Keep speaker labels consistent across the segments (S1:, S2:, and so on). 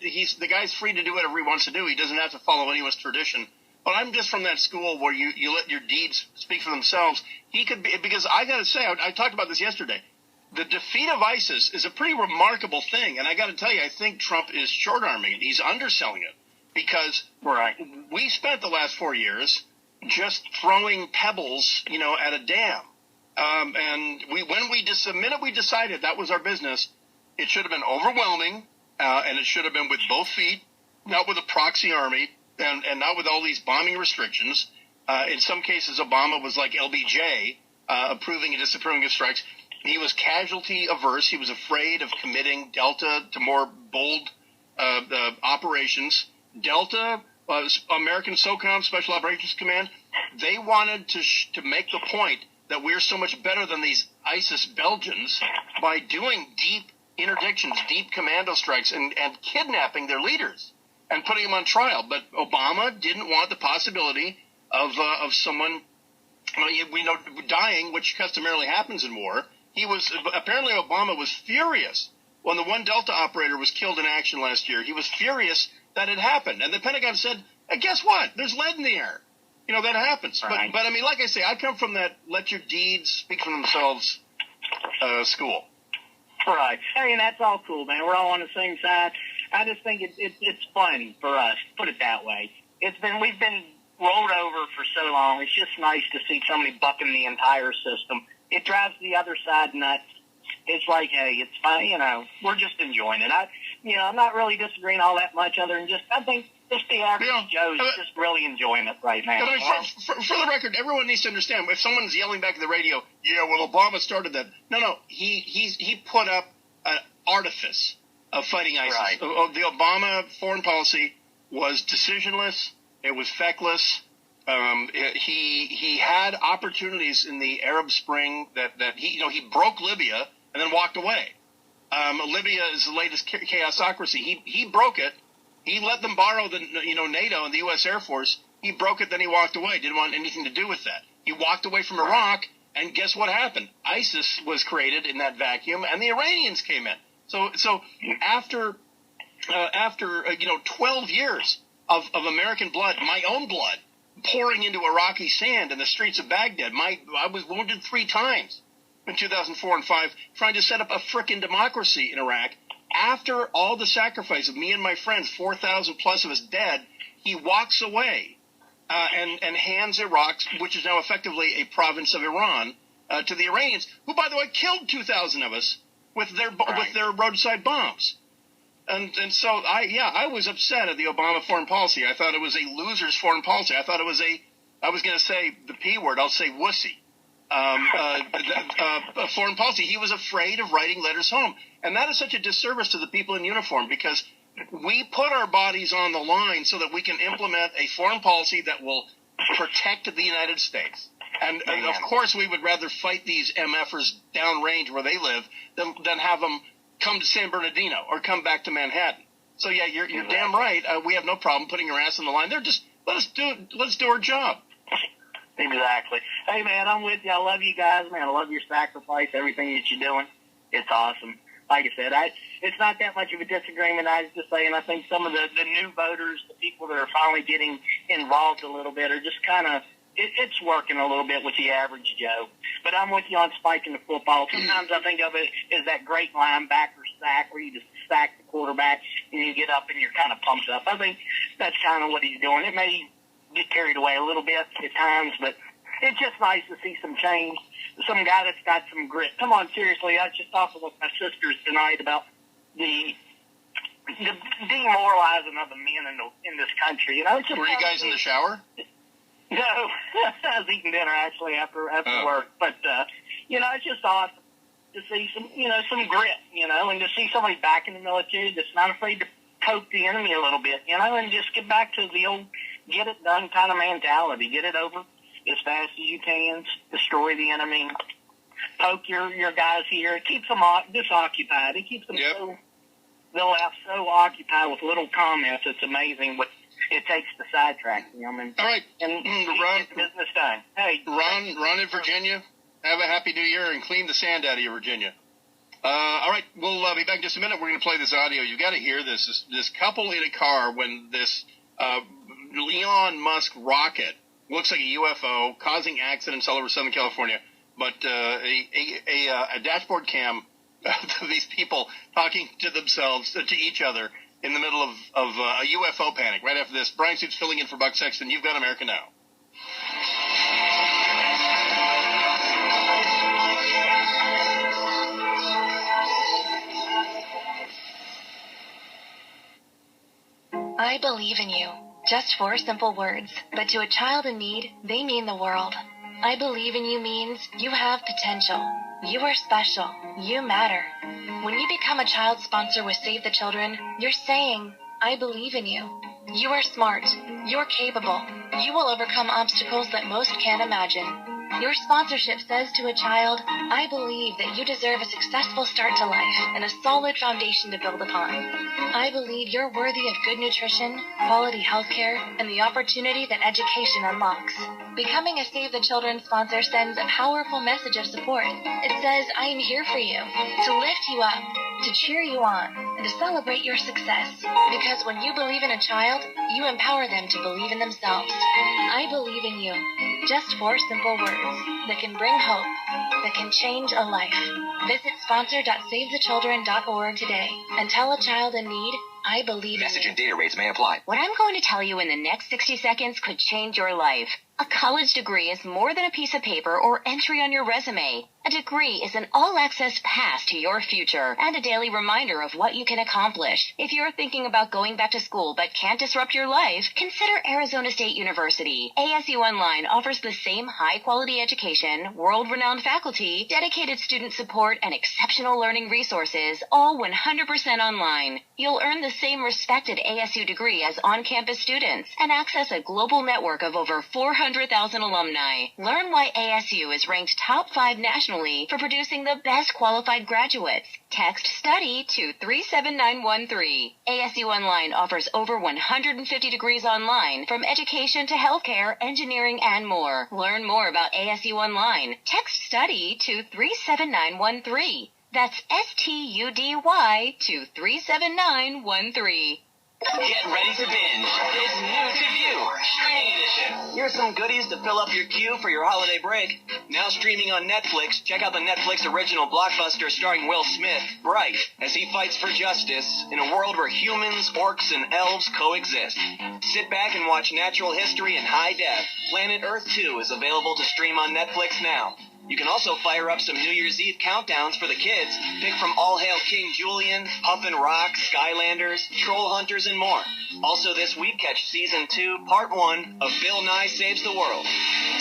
S1: the guy's free to do whatever he wants to do. He doesn't have to follow anyone's tradition. But I'm just from that school where you let your deeds speak for themselves. He could be, because I got to say, I talked about this yesterday. The defeat of ISIS is a pretty remarkable thing. And I got to tell you, I think Trump is short-arming it. He's underselling it because we spent the last 4 years just throwing pebbles, at a dam. And the minute we decided that was our business, it should have been overwhelming, and it should have been with both feet, not with a proxy army, and not with all these bombing restrictions. In some cases, Obama was like LBJ, approving and disapproving of strikes. He was casualty averse. He was afraid of committing Delta to more bold operations. Delta, American SOCOM, Special Operations Command, they wanted to make the point that we're so much better than these ISIS Belgians by doing deep interdictions, deep commando strikes, and kidnapping their leaders and putting them on trial. But Obama didn't want the possibility of someone dying, which customarily happens in war. Apparently Obama was furious when the one Delta operator was killed in action last year. He was furious that it happened. And the Pentagon said, guess what? There's lead in the air. That happens. Right. But I mean, like I say, I come from that let your deeds speak for themselves school.
S2: Right. I mean, that's all cool, man. We're all on the same side. I just think it's fun for us, put it that way. We've been rolled over for so long. It's just nice to see somebody bucking the entire system. It drives the other side nuts. It's like, hey, it's fine, we're just enjoying it. I'm not really disagreeing all that much other than I think just the average Joe's just really enjoying it right now.
S1: But for the record, everyone needs to understand, if someone's yelling back at the radio, Obama started that. No, he put up an artifice of fighting ISIS. Right. The Obama foreign policy was decisionless. It was feckless. He had opportunities in the Arab Spring that he broke Libya and then walked away. Libya is the latest chaosocracy. He broke it. He let them borrow the NATO and the U.S. Air Force. He broke it, then he walked away. Didn't want anything to do with that. He walked away from Iraq, and guess what happened? ISIS was created in that vacuum, and the Iranians came in. So after 12 years of American blood, my own blood, pouring into Iraqi sand in the streets of Baghdad, I was wounded 3 times in 2004 and 5, trying to set up a frickin' democracy in Iraq. After all the sacrifice of me and my friends, 4,000 plus of us dead, he walks away and hands Iraq, which is now effectively a province of Iran, to the Iranians, who, by the way, killed 2,000 of us with their roadside bombs. And so I was upset at the Obama foreign policy. I thought it was a loser's foreign policy. I thought it was I was going to say the P word. I'll say wussy. Foreign policy. He was afraid of writing letters home. And that is such a disservice to the people in uniform, because we put our bodies on the line so that we can implement a foreign policy that will protect the United States. And of course, we would rather fight these MFers downrange where they live than have them come to San Bernardino or come back to Manhattan. So yeah, you're damn right. We have no problem putting your ass on the line. They're just let's do our job.
S2: Exactly. Hey man, I'm with you. I love you guys, man. I love your sacrifice, everything that you're doing. It's awesome. Like I said, it's not that much of a disagreement. I was just saying, I think some of the new voters, the people that are finally getting involved a little bit, are just kind of, it's working a little bit with the average Joe. But I'm with you on spiking the football. Sometimes I think of it as that great linebacker sack where you just sack the quarterback and you get up and you're kind of pumped up. I think that's kind of what he's doing. It may get carried away a little bit at times, but it's just nice to see some change. Some guy that's got some grit. Come on, seriously, I was just talking with my sisters tonight about the demoralizing of the men in this country. It's just
S1: were you guys in the shower?
S2: No, I was eating dinner actually after work. But it's just awesome to see some grit, and to see somebody back in the military that's not afraid to poke the enemy a little bit, and just get back to the old get it done kind of mentality. Get it over as fast as you can, destroy the enemy, poke your guys here. It keeps them disoccupied. It keeps them they'll have so occupied with little comments. It's amazing what it takes to sidetrack them.
S1: All right.
S2: And
S1: Ron,
S2: get the business done. Hey,
S1: Ron in Virginia, have a happy new year and clean the sand out of your Virginia. All right, we'll be back in just a minute. We're going to play this audio. You've got to hear this. This couple in a car when this Elon Musk rocket looks like a UFO, causing accidents all over Southern California. But a dashboard cam of these people talking to themselves, to each other, in the middle of a UFO panic. Right after this, Bryan Suits filling in for Buck Sexton. You've got America Now.
S3: I believe in you. Just 4 simple words, but to a child in need, they mean the world. I believe in you means you have potential. You are special. You matter. When you become a child sponsor with Save the Children, you're saying, I believe in you. You are smart. You're capable. You will overcome obstacles that most can't imagine. Your sponsorship says to a child, I believe that you deserve a successful start to life and a solid foundation to build upon. I believe you're worthy of good nutrition, quality health care, and the opportunity that education unlocks. Becoming a Save the Children sponsor sends a powerful message of support. It says, I am here for you, to lift you up, to cheer you on, and to celebrate your success. Because when you believe in a child, you empower them to believe in themselves. I believe in you. Just 4 simple words that can bring hope, that can change a life. Visit sponsor.savethechildren.org today and tell a child in need, I believe in you.
S4: Message and data rates may apply.
S5: What I'm going to tell you in the next 60 seconds could change your life. A college degree is more than a piece of paper or entry on your resume. A degree is an all-access pass to your future and a daily reminder of what you can accomplish. If you're thinking about going back to school but can't disrupt your life, consider Arizona State University. ASU Online offers the same high-quality education, world-renowned faculty, dedicated student support, and exceptional learning resources, all 100% online. You'll earn the same respected ASU degree as on-campus students and access a global network of over 400,000 alumni. Learn why ASU is ranked top 5 nationally for producing the best qualified graduates. Text STUDY to 37913. ASU Online offers over 150 degrees online, from education to healthcare, engineering, and more. Learn more about ASU Online. Text STUDY to 37913. That's STUDY to 37913.
S4: Get ready to binge. It's new to view. Streaming edition. Here's some goodies to fill up your queue for your holiday break. Now streaming on Netflix, check out the Netflix original blockbuster starring Will Smith, Bright, as he fights for justice in a world where humans, orcs, and elves coexist. Sit back and watch natural history in high def. Planet Earth 2 is available to stream on Netflix now. You can also fire up some New Year's Eve countdowns for the kids. Pick from All Hail King Julian, Puffin' Rock, Skylanders, Troll Hunters, and more. Also this week, catch Season 2, Part 1 of Bill Nye Saves the World.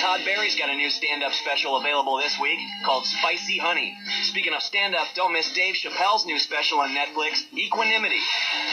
S4: Todd Barry's got a new stand-up special available this week called Spicy Honey. Speaking of stand-up, don't miss Dave Chappelle's new special on Netflix, Equanimity.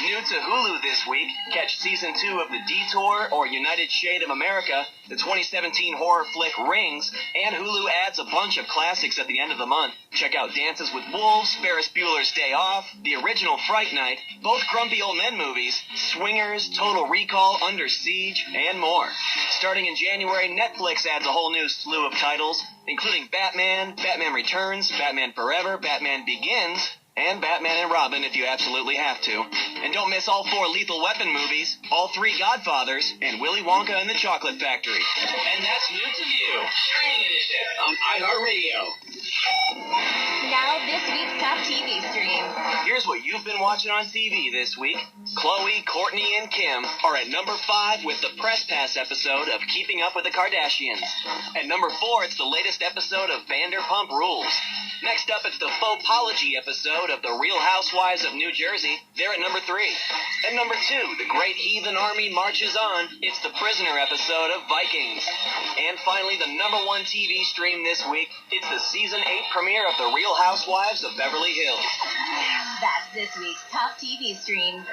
S4: New to Hulu this week, catch Season 2 of The Detour or United Shade of America, the 2017 horror flick Rings, and Hulu adds a bunch of classics at the end of the month. Check out Dances with Wolves, Ferris Bueller's Day Off, the original Fright Night, both Grumpy Old Men movies, Swingers, Total Recall, Under Siege, and more. Starting in January, Netflix adds a whole new slew of titles, including Batman, Batman Returns, Batman Forever, Batman Begins, and Batman and Robin if you absolutely have to. And don't miss all 4 Lethal Weapon movies, all 3 Godfathers, and Willy Wonka and the Chocolate Factory. And that's new to view. Streaming edition on iHeartRadio.
S5: Now this week's top TV stream.
S4: Here's what you've been watching on TV this week. Chloe, Courtney, and Kim are at number 5 with the Press Pass episode of Keeping Up with the Kardashians. At number 4, it's the latest episode of Vanderpump Rules. Next up, it's the Faux-pology episode of The Real Housewives of New Jersey. They're at number 3. At number 2, the Great Heathen Army marches on. It's the Prisoner episode of Vikings. And finally, the number 1 TV stream this week, it's the Season 8 premiere of The Real Housewives of Beverly Hills.
S5: That's this week's top TV stream.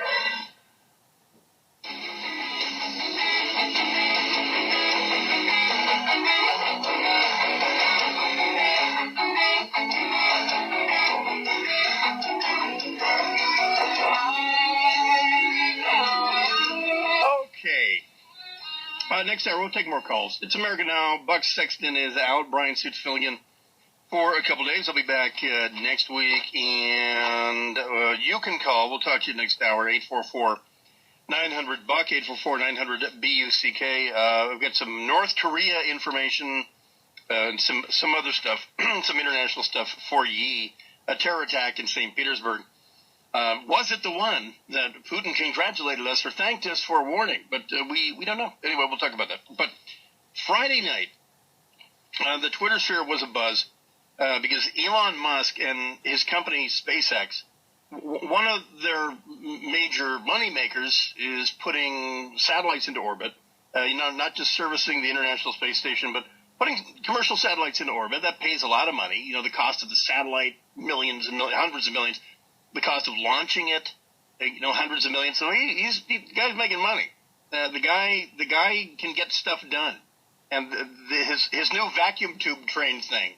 S1: Next hour, we'll take more calls. It's America Now. Buck Sexton is out. Bryan Suits filling in. for a couple days. I'll be back next week, and you can call. We'll talk to you next hour, 844-900-BUCK, 844-900-BUCK. We've got some North Korea information and some other stuff, some international stuff for ye. A terror attack in St. Petersburg. Was it the one that Putin congratulated us or thanked us for a warning? But we don't know. Anyway, we'll talk about that. But Friday night, the Twitter sphere was abuzz because Elon Musk and his company SpaceX, one of their major money makers is putting satellites into orbit. Not just servicing the International Space Station, but putting commercial satellites into orbit. That pays a lot of money. The cost of the satellite, millions and hundreds of millions. The cost of launching it, hundreds of millions. So the guy's making money. The guy can get stuff done. And his new vacuum tube train thing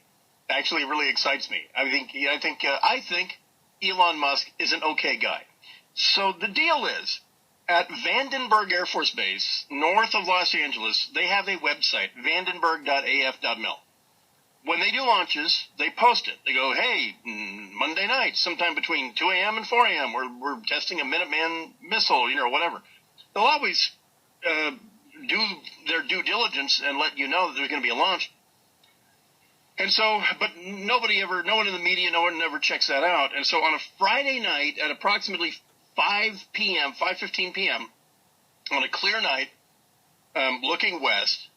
S1: actually really excites me. I think Elon Musk is an okay guy. So the deal is, at Vandenberg Air Force Base, north of Los Angeles, they have a website, vandenberg.af.mil. When they do launches, they post it. They go, hey, Monday night, sometime between 2 a.m. and 4 a.m., we're testing a Minuteman missile, whatever. They'll always do their due diligence and let you know that there's going to be a launch. And so, but no one in the media, no one ever checks that out. And so on a Friday night at approximately 5:15 p.m., on a clear night, looking west,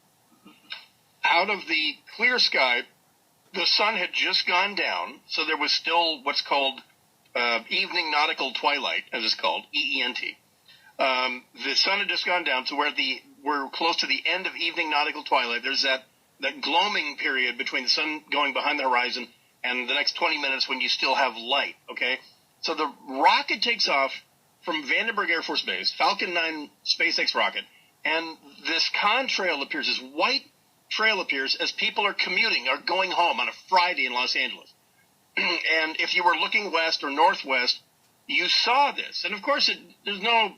S1: out of the clear sky, the sun had just gone down, so there was still what's called evening nautical twilight, as it's called, EENT. The sun had just gone down, so we're close to the end of evening nautical twilight. There's that gloaming period between the sun going behind the horizon and the next 20 minutes when you still have light, okay? So the rocket takes off from Vandenberg Air Force Base, Falcon 9 SpaceX rocket, and this contrail appears, this white trail appears as people are commuting or going home on a Friday in Los Angeles. And if you were looking west or northwest, you saw this. And of course, there's no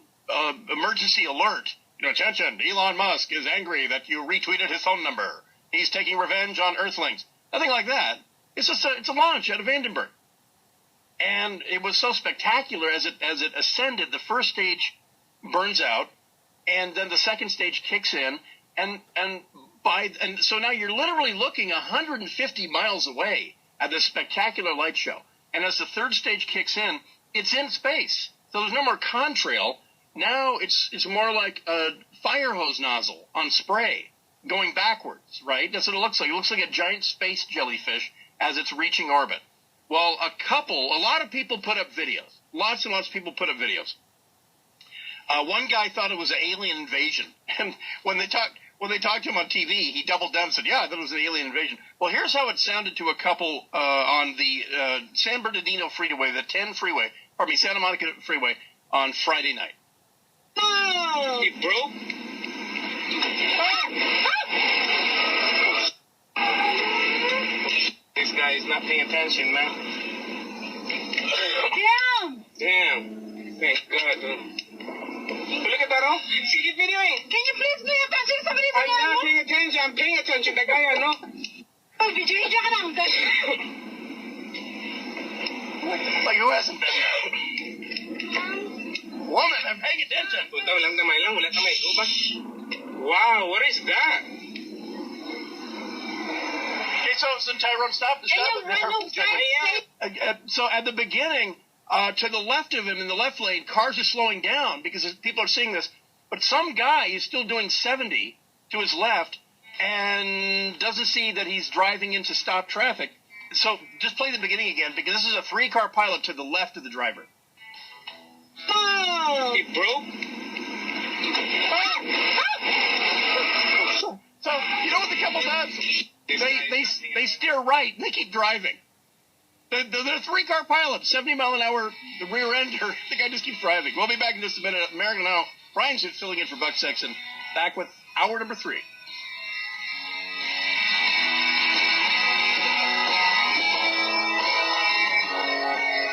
S1: emergency alert. Attention, Elon Musk is angry that you retweeted his phone number. He's taking revenge on Earthlings. Nothing like that. It's a launch out of Vandenberg. And it was so spectacular as it ascended. The first stage burns out, and then the second stage kicks in, and so now you're literally looking 150 miles away at this spectacular light show. And as the third stage kicks in, it's in space. So there's no more contrail. Now it's more like a fire hose nozzle on spray going backwards, right? That's what it looks like. It looks like a giant space jellyfish as it's reaching orbit. Well, a lot of people put up videos. Lots and lots of people put up videos. One guy thought it was an alien invasion. And when they talked to him on TV, he doubled down and said, yeah, I thought it was an alien invasion. Well, here's how it sounded to a couple on the San Bernardino freeway, the Santa Monica freeway on Friday night. Oh, he broke. This guy is not paying attention, man. Damn. Thank God. Look at that, oh. She's videoing. Can you please pay attention? Somebody I'm not paying attention. I'm paying attention. The guy I know. Oh, video like who hasn't been there? Woman, I'm paying attention. Wow, what is that? Okay, so Tyrone, stop. So at the beginning, to the left of him in the left lane, cars are slowing down because people are seeing this. But some guy is still doing 70 to his left and doesn't see that he's driving into stop traffic. So just play the beginning again because this is a 3-car pilot to the left of the driver. Oh! He broke? So you know what the couple does? They steer right and they keep driving. They're 3-car pilots, 70 mile an hour, the rear ender. The guy just keeps driving. We'll be back in just a minute. American Now. Bryan's just filling in for Buck Sexton. Back with hour number 3.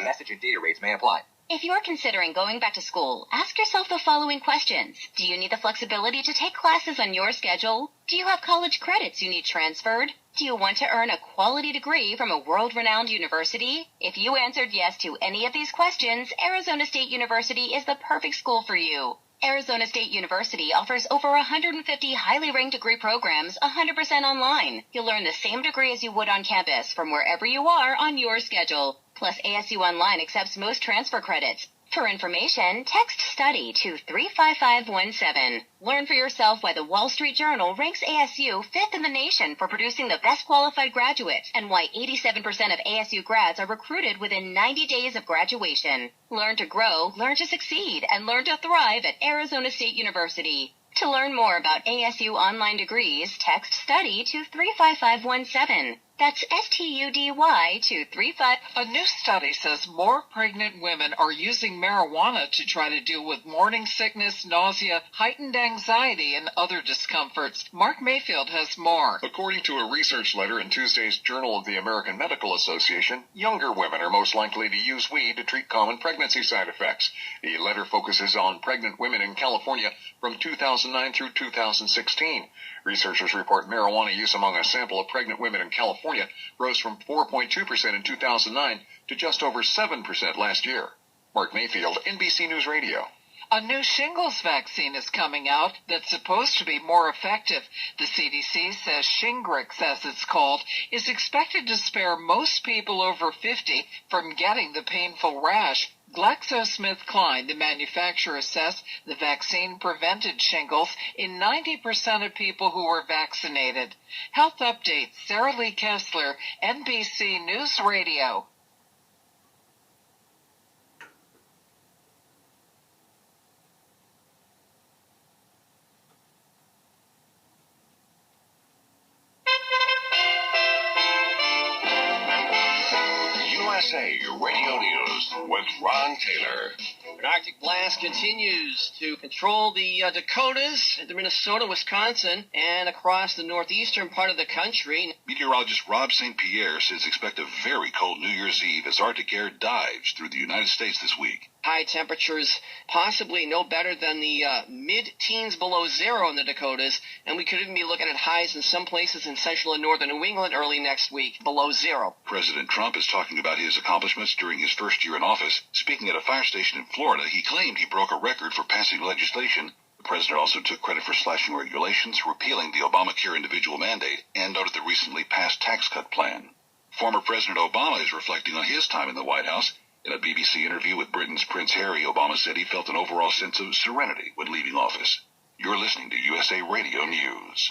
S6: Message and data rates may apply.
S5: If you're considering going back to school, ask yourself the following questions. Do you need the flexibility to take classes on your schedule? Do you have college credits you need transferred? Do you want to earn a quality degree from a world-renowned university? If you answered yes to any of these questions, Arizona State University is the perfect school for you. Arizona State University offers over 150 highly ranked degree programs 100% online. You'll learn the same degree as you would on campus from wherever you are on your schedule. Plus, ASU Online accepts most transfer credits. For information, text STUDY to 35517. Learn for yourself why the Wall Street Journal ranks ASU 5th in the nation for producing the best qualified graduates and why 87% of ASU grads are recruited within 90 days of graduation. Learn to grow, learn to succeed, and learn to thrive at Arizona State University. To learn more about ASU online degrees, text STUDY to 35517. That's STUDY to 35.
S6: A new study says more pregnant women are using marijuana to try to deal with morning sickness, nausea, heightened anxiety, and other discomforts. Mark Mayfield has more.
S7: According to a research letter in Tuesday's Journal of the American Medical Association, younger women are most likely to use weed to treat common pregnancy side effects. The letter focuses on pregnant women in California from 2009 through 2016. Researchers report marijuana use among a sample of pregnant women in California rose from 4.2% in 2009 to just over 7% last year. Mark Mayfield, NBC News Radio.
S6: A new shingles vaccine is coming out that's supposed to be more effective. The CDC says Shingrix, as it's called, is expected to spare most people over 50 from getting the painful rash. GlaxoSmithKline, the manufacturer, says the vaccine prevented shingles in 90% of people who were vaccinated. Health updates, Sarah Lee Kessler, NBC News Radio.
S8: USA Radio News with Ron Taylor.
S4: An Arctic blast continues to control the Dakotas into Minnesota, Wisconsin, and across the northeastern part of the country.
S8: Meteorologist Rob St. Pierre says expect a very cold New Year's Eve as Arctic air dives through the United States this week.
S4: High temperatures possibly no better than the mid-teens below zero in the Dakotas, and we could even be looking at highs in some places in central and northern New England early next week, below zero.
S8: President Trump is talking about his accomplishments during his first year in office. Speaking at a fire station in Florida, he claimed he broke a record for passing legislation. The president also took credit for slashing regulations, repealing the Obamacare individual mandate, and noted the recently passed tax cut plan. Former President Obama is reflecting on his time in the White House. In a BBC interview with Britain's Prince Harry, Obama said he felt an overall sense of serenity when leaving office. You're listening to USA Radio News.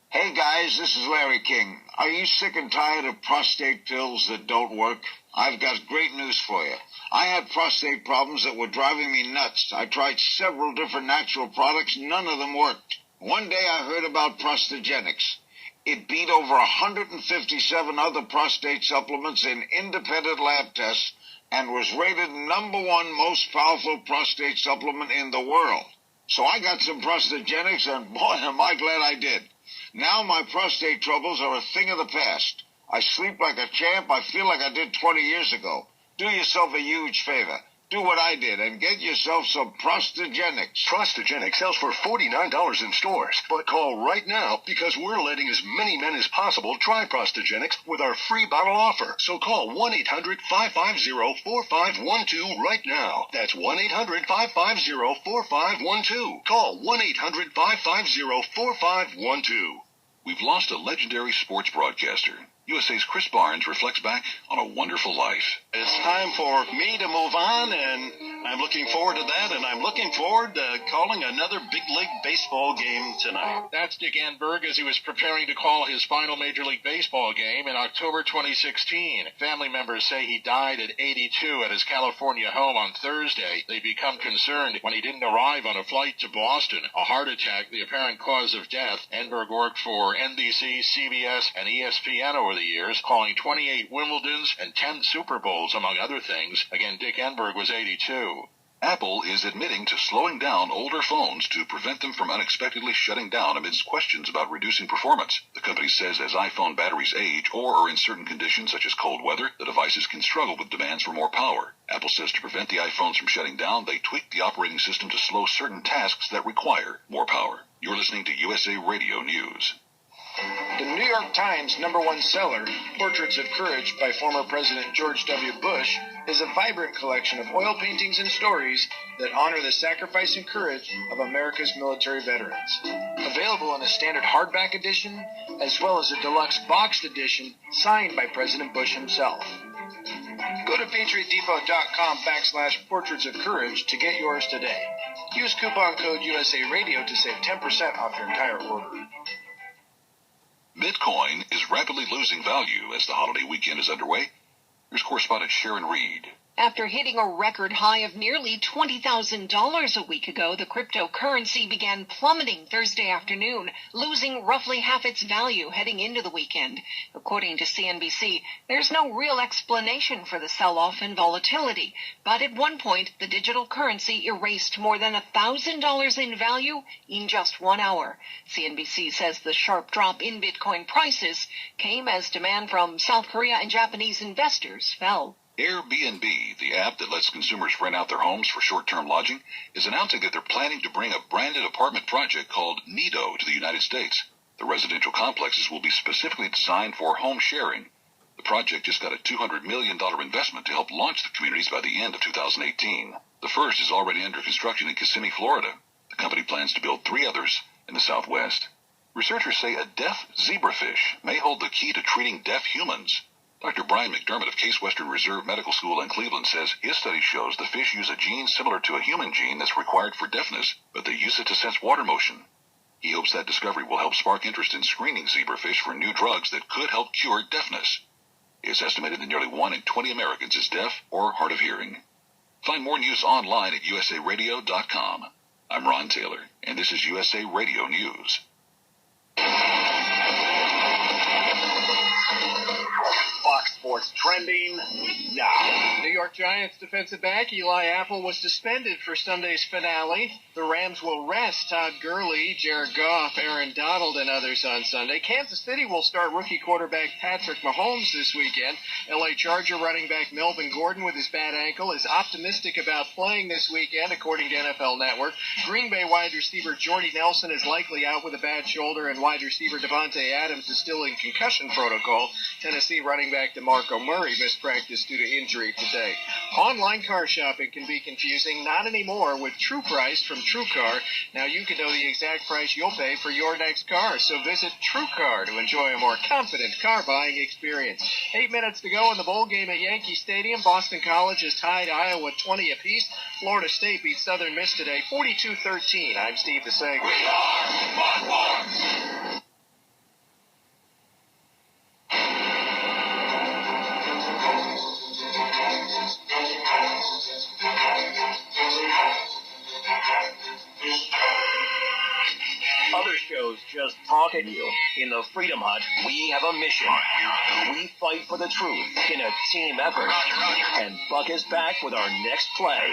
S9: Hey guys, this is Larry King. Are you sick and tired of prostate pills that don't work? I've got great news for you. I had prostate problems that were driving me nuts. I tried several different natural products. None of them worked. One day I heard about Prostagenics. It beat over 157 other prostate supplements in independent lab tests and was rated #1 most powerful prostate supplement in the world. So I got some Prostagenics, and boy, am I glad I did. Now my prostate troubles are a thing of the past. I sleep like a champ. I feel like I did 20 years ago. Do yourself a huge favor. Do what I did and get yourself some Prostagenics.
S8: Prostagenics sells for $49 in stores. But call right now because we're letting as many men as possible try Prostagenics with our free bottle offer. So call 1-800-550-4512 right now. That's 1-800-550-4512. Call 1-800-550-4512. We've lost a legendary sports broadcaster. USA's Chris Barnes reflects back on a wonderful life.
S1: It's time for me to move on, and I'm looking forward to that, and I'm looking forward to calling another big league baseball game tonight.
S10: That's Dick Enberg as he was preparing to call his final Major League Baseball game in October 2016. Family members say he died at 82 at his California home on Thursday. They become concerned when he didn't arrive on a flight to Boston. A heart attack, the apparent cause of death. Enberg worked for NBC, CBS, and ESPN over the years, calling 28 Wimbledons and 10 Super Bowls, among other things. Again, Dick Enberg was 82.
S8: Apple is admitting to slowing down older phones to prevent them from unexpectedly shutting down amidst questions about reducing performance. The company says as iPhone batteries age or are in certain conditions such as cold weather, the devices can struggle with demands for more power. Apple says to prevent the iPhones from shutting down, they tweaked the operating system to slow certain tasks that require more power. You're listening to USA Radio News.
S11: The New York Times #1 seller, Portraits of Courage by former President George W. Bush, is a vibrant collection of oil paintings and stories that honor the sacrifice and courage of America's military veterans. Available in a standard hardback edition, as well as a deluxe boxed edition signed by President Bush himself. Go to PatriotDepot.com/Portraits of Courage to get yours today. Use coupon code USA Radio to save 10% off your entire order.
S8: Bitcoin is rapidly losing value as the holiday weekend is underway. Here's correspondent Sharon Reed.
S12: After hitting a record high of nearly $20,000 a week ago, the cryptocurrency began plummeting Thursday afternoon, losing roughly half its value heading into the weekend. According to CNBC, there's no real explanation for the sell-off and volatility, but at one point, the digital currency erased more than $1,000 in value in just 1 hour. CNBC says the sharp drop in Bitcoin prices came as demand from South Korea and Japanese investors fell.
S8: Airbnb, the app that lets consumers rent out their homes for short-term lodging, is announcing that they're planning to bring a branded apartment project called Nido to the United States. The residential complexes will be specifically designed for home sharing. The project just got a $200 million investment to help launch the communities by the end of 2018. The first is already under construction in Kissimmee, Florida. The company plans to build 3 others in the Southwest. Researchers say a deaf zebrafish may hold the key to treating deaf humans. Dr. Bryan McDermott of Case Western Reserve Medical School in Cleveland says his study shows the fish use a gene similar to a human gene that's required for deafness, but they use it to sense water motion. He hopes that discovery will help spark interest in screening zebrafish for new drugs that could help cure deafness. It's estimated that nearly 1 in 20 Americans is deaf or hard of hearing. Find more news online at usaradio.com. I'm Ron Taylor, and this is USA Radio News.
S13: Fox Sports trending now.
S1: New York Giants defensive back Eli Apple was suspended for Sunday's finale. The Rams will rest Todd Gurley, Jared Goff, Aaron Donald, and others on Sunday. Kansas City will start rookie quarterback Patrick Mahomes this weekend. LA Charger running back Melvin Gordon with his bad ankle is optimistic about playing this weekend, according to NFL Network. Green Bay wide receiver Jordy Nelson is likely out with a bad shoulder, and wide receiver Devontae Adams is still in concussion protocol. Tennessee running back DeMarco Murray missed practice due to injury today. Online car shopping can be confusing. Not anymore with True Price from TrueCar. Now you can know the exact price you'll pay for your next car. So visit TrueCar to enjoy a more confident car buying experience. 8 minutes to go in the bowl game at Yankee Stadium. Boston College is tied Iowa 20 apiece. Florida State beat Southern Miss today 42-13. I'm Steve DeSager.
S13: We are Buckhorns. Other shows just talk at you. In the Freedom Hut, we have a mission. We fight for the truth in a team effort. And Buck is back with our next play.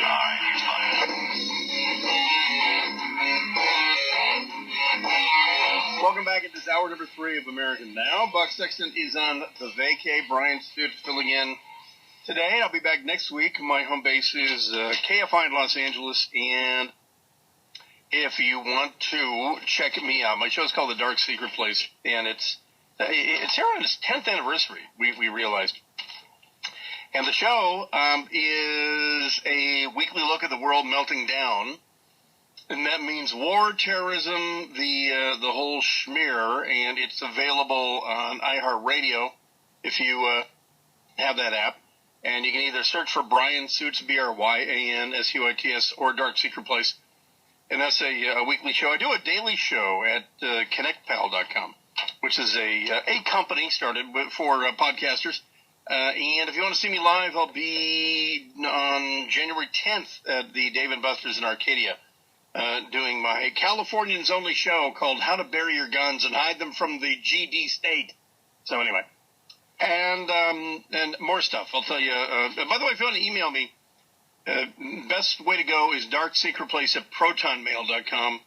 S1: Welcome back at this hour number 3 of American Now. Buck Sexton is on the vacay. Brian Stewart filling in today. I'll be back next week. My home base is KFI in Los Angeles, and if you want to check me out, my show's called The Dark Secret Place, and it's here on its 10th anniversary, we realized. And the show is a weekly look at the world melting down, and that means war, terrorism, the whole schmear, and it's available on iHeartRadio if you have that app. And you can either search for Bryan Suits, BryanSuits, or Dark Secret Place. And that's a weekly show. I do a daily show at connectpal.com, which is a company started for podcasters. And if you want to see me live, I'll be on January 10th at the Dave & Buster's in Arcadia, doing my Californians only show called How to Bury Your Guns and Hide Them from the GD State. So anyway, and more stuff. I'll tell you. By the way, if you want to email me, Best way to go is Dark Secret Place at protonmail.com.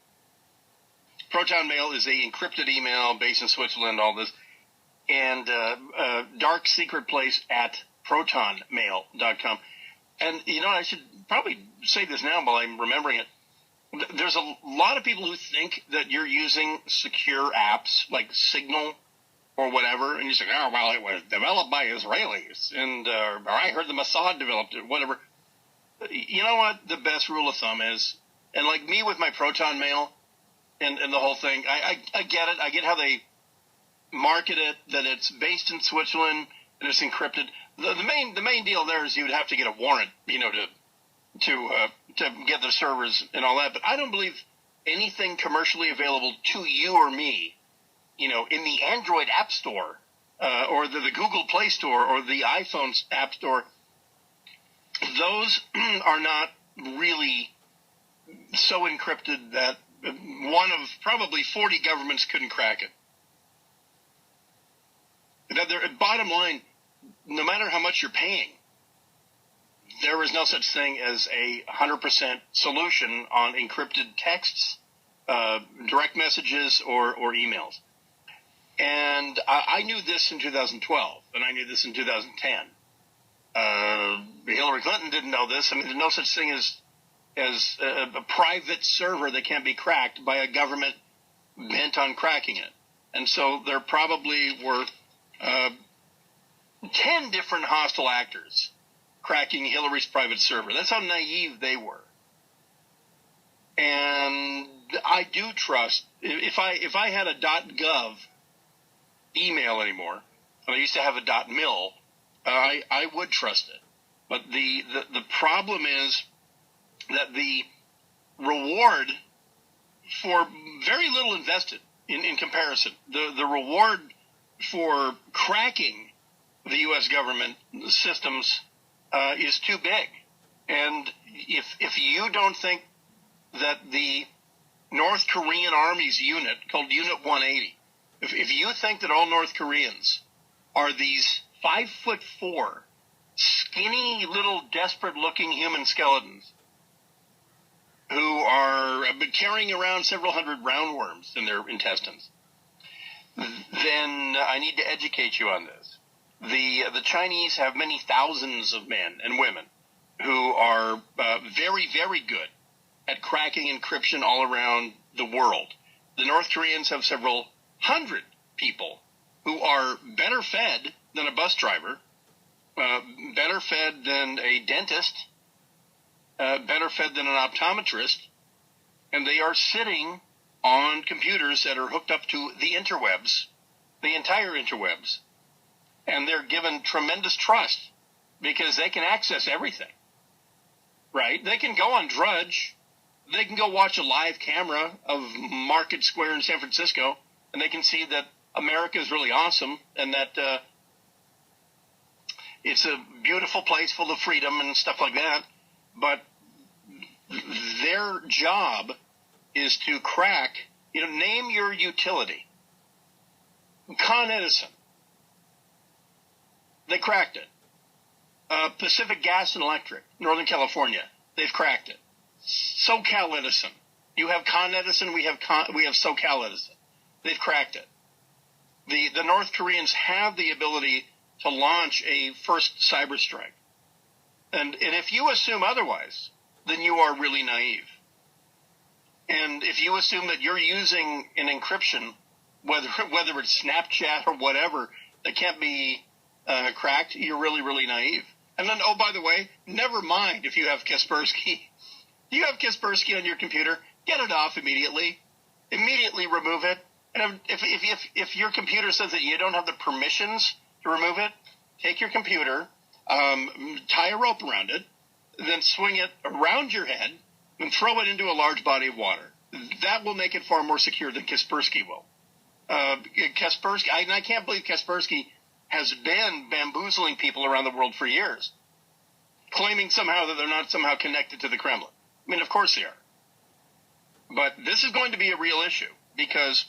S1: Proton Mail is a encrypted email based in Switzerland, all this. And Dark Secret Place at protonmail.com. And, I should probably say this now while I'm remembering it. There's a lot of people who think that you're using secure apps like Signal or whatever, and you say, oh, well, it was developed by Israelis, and or I heard the Mossad developed it, whatever. You know what the best rule of thumb is? And like me with my Proton Mail and the whole thing, I get it. I get how they market it, that it's based in Switzerland and it's encrypted. The main deal there is you would have to get a warrant, to get the servers and all that. But I don't believe anything commercially available to you or me, in the Android App Store or the Google Play Store or the iPhone App Store, those are not really so encrypted that one of probably 40 governments couldn't crack it. Bottom line, no matter how much you're paying, there is no such thing as a 100% solution on encrypted texts, direct messages, or emails. And I knew this in 2012, and I knew this in 2010. Hillary Clinton didn't know this. I mean, there's no such thing as a private server that can't be cracked by a government bent on cracking it. And so there probably were 10 different hostile actors cracking Hillary's private server. That's how naive they were. And I do trust, if I had a .gov email anymore, and I used to have a .mil, I would trust it. But the problem is that the reward for very little invested in comparison, the reward for cracking the U.S. government systems is too big. And if you don't think that the North Korean Army's unit, called Unit 180, if you think that all North Koreans are these 5'4", skinny, little, desperate-looking human skeletons who are carrying around several hundred roundworms in their intestines, then I need to educate you on this. The Chinese have many thousands of men and women who are very, very good at cracking encryption all around the world. The North Koreans have several hundred people who are better fed than a bus driver, better fed than a dentist, better fed than an optometrist, and they are sitting on computers that are hooked up to the interwebs, the entire interwebs, and they're given tremendous trust because they can access everything, right? They can go on Drudge. They can go watch a live camera of Market Square in San Francisco, and they can see that America is really awesome and that it's a beautiful place full of freedom and stuff like that. But their job is to crack, name your utility. Con Edison. They cracked it. Pacific Gas and Electric, Northern California. They've cracked it. SoCal Edison. You have Con Edison, we have SoCal Edison. They've cracked it. The North Koreans have the ability to launch a first cyber strike. And if you assume otherwise, then you are really naive. And if you assume that you're using an encryption, whether it's Snapchat or whatever, that can't be cracked, you're really, really naive. And then, oh, by the way, never mind if you have Kaspersky. You have Kaspersky on your computer, get it off immediately. Immediately remove it. And if your computer says that you don't have the permissions to remove it, take your computer, tie a rope around it, then swing it around your head and throw it into a large body of water. That will make it far more secure than Kaspersky will. Kaspersky, I can't believe Kaspersky has been bamboozling people around the world for years, claiming somehow that they're not somehow connected to the Kremlin. I mean, of course they are. But this is going to be a real issue because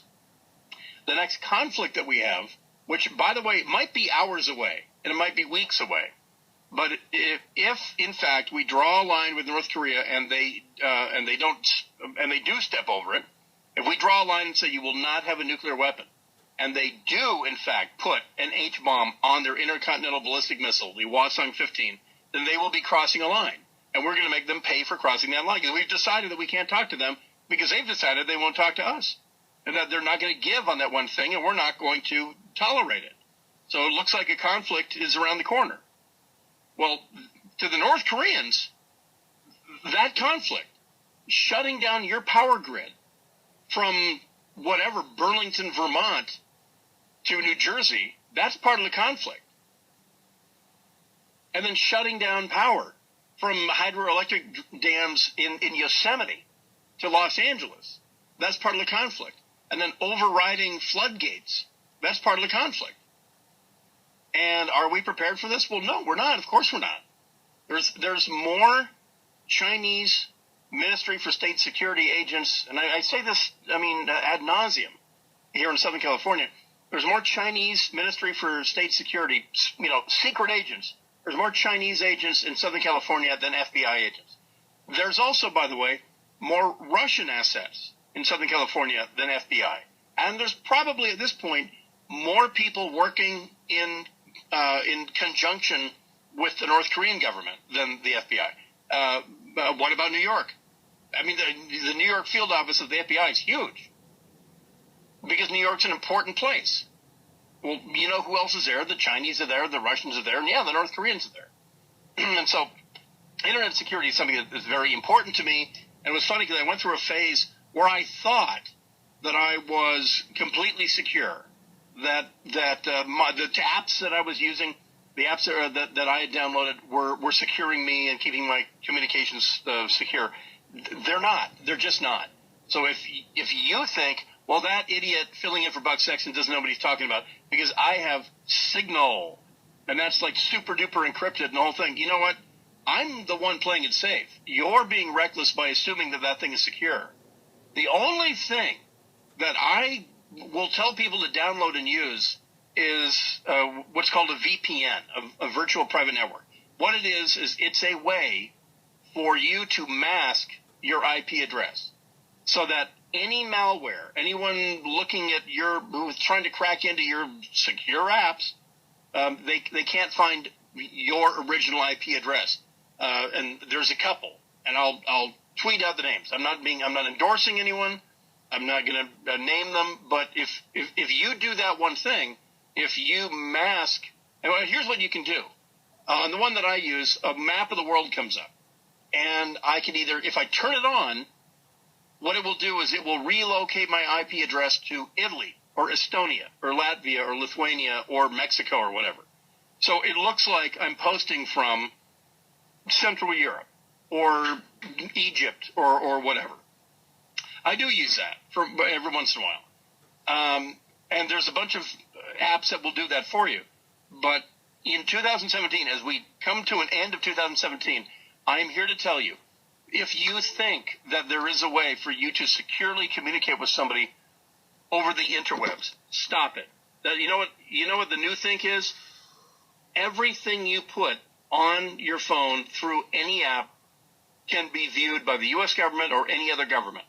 S1: the next conflict that we have, which, by the way, might be hours away and it might be weeks away, But if in fact we draw a line with North Korea and they do step over it, if we draw a line and say you will not have a nuclear weapon, and they do in fact put an H-bomb on their intercontinental ballistic missile, the Hwasong-15, then they will be crossing a line, and we're going to make them pay for crossing that line because we've decided that we can't talk to them because they've decided they won't talk to us, and that they're not going to give on that one thing, and we're not going to tolerate it. So it looks like a conflict is around the corner. Well, to the North Koreans, that conflict, shutting down your power grid from whatever, Burlington, Vermont, to New Jersey, that's part of the conflict. And then shutting down power from hydroelectric dams in Yosemite to Los Angeles, that's part of the conflict. And then overriding floodgates, that's part of the conflict. And are we prepared for this? Well, no, we're not. Of course we're not. There's more Chinese Ministry for State Security agents, and I say this, ad nauseum here in Southern California. There's more Chinese Ministry for State Security, secret agents. There's more Chinese agents in Southern California than FBI agents. There's also, by the way, more Russian assets in Southern California than FBI. And there's probably at this point more people working in conjunction with the North Korean government than the FBI. What about New York? The New York field office of the FBI is huge because New York's an important place. Well, you know who else is there? The Chinese are there, the Russians are there, and the North Koreans are there. And so internet security is something that is very important to me. And it was funny because I went through a phase where I thought that I was completely secure, that the apps that I was using, the apps that I had downloaded were securing me and keeping my communications secure. They're not. They're just not. So if you think, well, that idiot filling in for Buck Sexton doesn't know what he's talking about because I have Signal, and that's like super duper encrypted and the whole thing. You know what? I'm the one playing it safe. You're being reckless by assuming that thing is secure. The only thing that I will tell people to download and use is what's called a VPN, a virtual private network. What it is it's a way for you to mask your IP address so that any malware, anyone looking at who's trying to crack into your secure apps, they can't find your original IP address. And there's a couple, and I'll tweet out the names. I'm not endorsing anyone. I'm not going to name them. But if you do that one thing, if you mask, here's what you can do. On the one that I use, a map of the world comes up. And I can either, if I turn it on, what it will do is it will relocate my IP address to Italy or Estonia or Latvia or Lithuania or Mexico or whatever. So it looks like I'm posting from Central Europe or Egypt or whatever. I do use that for every once in a while. And there's a bunch of apps that will do that for you. But in 2017, as we come to an end of 2017, I am here to tell you, if you think that there is a way for you to securely communicate with somebody over the interwebs, stop it. You know what the new think is? Everything you put on your phone through any app can be viewed by the U.S. government or any other government.